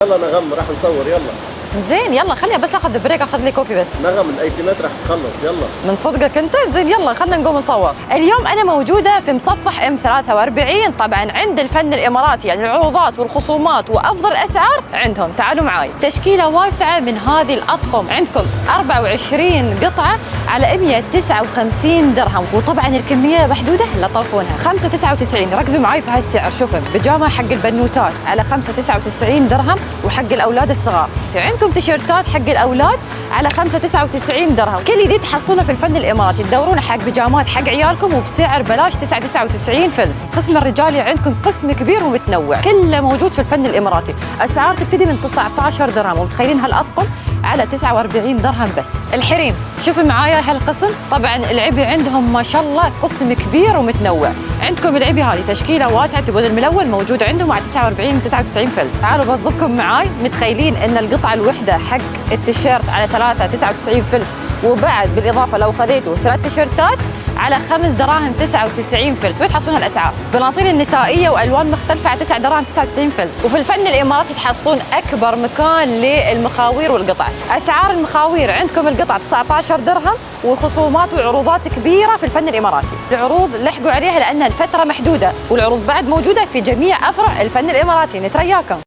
يلا نغم راح نصور يلا. زين يلا خلينا بس اخذ بريك، اخذ لي كوفي بس. نغم الايتمات راح تخلص يلا. من صدقك انت؟ زين يلا خلينا نقوم نصور. اليوم انا موجوده في مصفح M43 طبعا عند الفن الاماراتي، يعني العروضات والخصومات وافضل اسعار عندهم. تعالوا معاي. تشكيله واسعه من هذه الاطقم، عندكم 24 قطعه على 159 درهم، وطبعا الكميه محدوده لا طوفونها. 5.99 ركزوا معاي في هالسعر. شوفوا بيجامه حق البنوتات على 5.99 درهم، وحق الاولاد الصغار. عندكم تيشيرتات حق الاولاد على 5.99 درهم. كل جديد تحصلونه في الفن الاماراتي تدورون حق بيجامات حق عيالكم وبسعر بلاش 9.99 فلس. قسم الرجالي عندكم قسم كبير ومتنوع كله موجود في الفن الاماراتي. اسعار تبتدي من 19 درهم، ومتخيلين هالاطقم على 49 درهم بس. الحريم شوفوا معايا هالقسم، طبعا العبي عندهم ما شاء الله قسم كبير ومتنوع. عندكم العبي هذه تشكيله واسعه، تبون الملون موجود عندهم على 49 99 فلس. تعالوا بوظفكم معاي. متخيلين ان القطعه الوحده حق التيشيرت على 3.99 فلس، وبعد بالاضافه لو خذيتوا 3 تيشيرتات على 5 دراهم 99 فلس. وين تحصلون هالاسعار؟ بناطيل النسائيه والوان مختلفه على 9 دراهم 99 فلس. وفي الفن الاماراتي تحصلون اكبر مكان للمخاوير والقطع. اسعار المخاوير عندكم القطعه 19 درهم، وخصومات وعروضات كبيره في الفن الاماراتي. العروض لحقوا عليها لان الفتره محدوده، والعروض بعد موجوده في جميع افرع الفن الاماراتي. نترياكم.